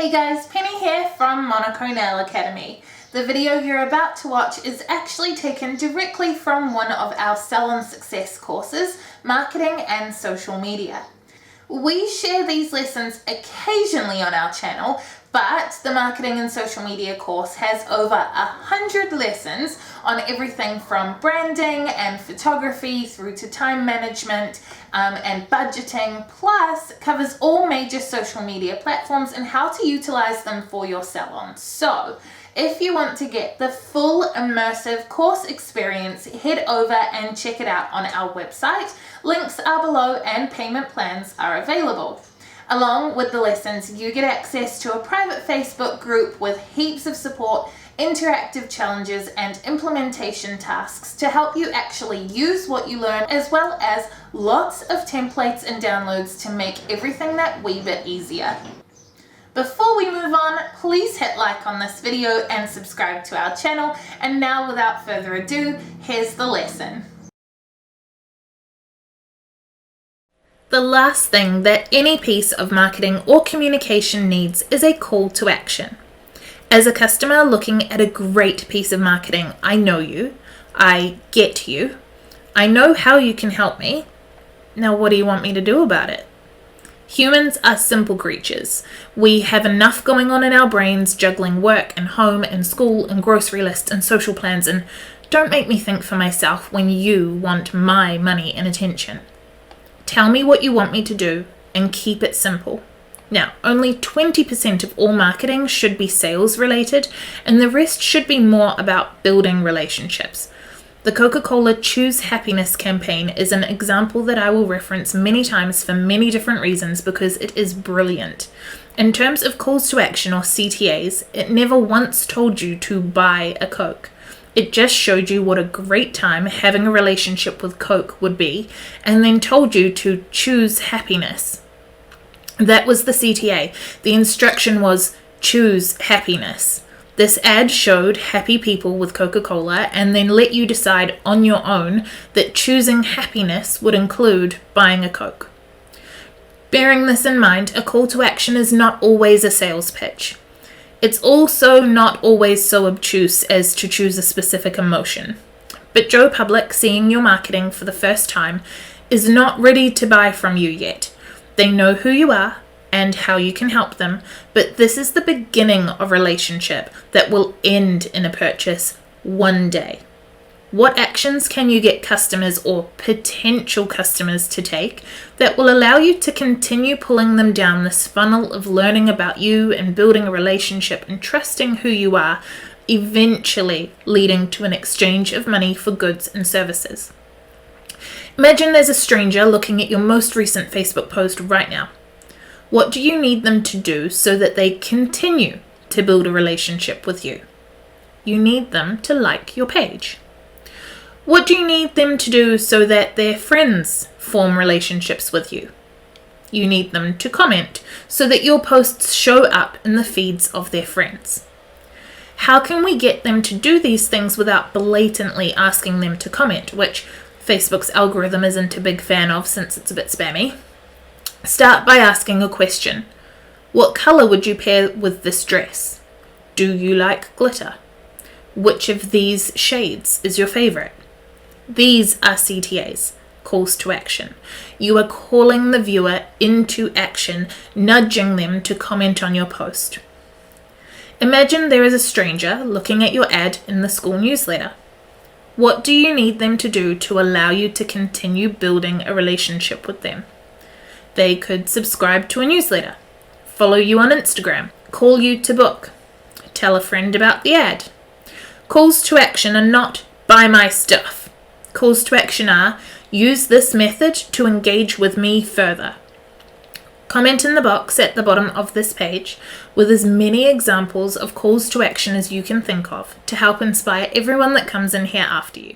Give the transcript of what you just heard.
Hey guys, Penny here from Monaco Nail Academy. The video you're about to watch is actually taken directly from one of our Salon Success courses, Marketing and Social Media. We share these lessons occasionally on our channel, but the Marketing and Social Media course has over 100 lessons on everything from branding and photography through to time management and budgeting, plus covers all major social media platforms and how to utilize them for your salon. So if you want to get the full immersive course experience, head over and check it out on our website. Links are below and payment plans are available. Along with the lessons, you get access to a private Facebook group with heaps of support, interactive challenges and implementation tasks to help you actually use what you learn, as well as lots of templates and downloads to make everything that wee bit easier. Before we move on, please hit like on this video and subscribe to our channel. And now, without further ado, here's the lesson. The last thing that any piece of marketing or communication needs is a call to action. As a customer looking at a great piece of marketing, I know you, I get you, I know how you can help me. Now, what do you want me to do about it? Humans are simple creatures. We have enough going on in our brains, juggling work and home and school and grocery lists and social plans, and don't make me think for myself when you want my money and attention. Tell me what you want me to do and keep it simple. Now, only 20% of all marketing should be sales related, and the rest should be more about building relationships. The Coca-Cola Choose Happiness campaign is an example that I will reference many times for many different reasons because it is brilliant. In terms of calls to action or CTAs, it never once told you to buy a Coke. It just showed you what a great time having a relationship with Coke would be, and then told you to choose happiness. That was the CTA. The instruction was choose happiness. This ad showed happy people with Coca-Cola and then let you decide on your own that choosing happiness would include buying a Coke. Bearing this in mind, a call to action is not always a sales pitch. It's also not always so obtuse as to choose a specific emotion. But Joe Public, seeing your marketing for the first time, is not ready to buy from you yet. They know who you are and how you can help them, but this is the beginning of a relationship that will end in a purchase one day. What actions can you get customers or potential customers to take that will allow you to continue pulling them down this funnel of learning about you and building a relationship and trusting who you are, eventually leading to an exchange of money for goods and services? Imagine there's a stranger looking at your most recent Facebook post right now. What do you need them to do so that they continue to build a relationship with you? You need them to like your page. What do you need them to do so that their friends form relationships with you? You need them to comment so that your posts show up in the feeds of their friends. How can we get them to do these things without blatantly asking them to comment, which Facebook's algorithm isn't a big fan of since it's a bit spammy? Start by asking a question. What color would you pair with this dress? Do you like glitter? Which of these shades is your favorite? These are CTAs, calls to action. You are calling the viewer into action, nudging them to comment on your post. Imagine there is a stranger looking at your ad in the school newsletter. What do you need them to do to allow you to continue building a relationship with them? They could subscribe to a newsletter, follow you on Instagram, call you to book, tell a friend about the ad. Calls to action are not buy my stuff. Calls to action are use this method to engage with me further. Comment in the box at the bottom of this page with as many examples of calls to action as you can think of to help inspire everyone that comes in here after you.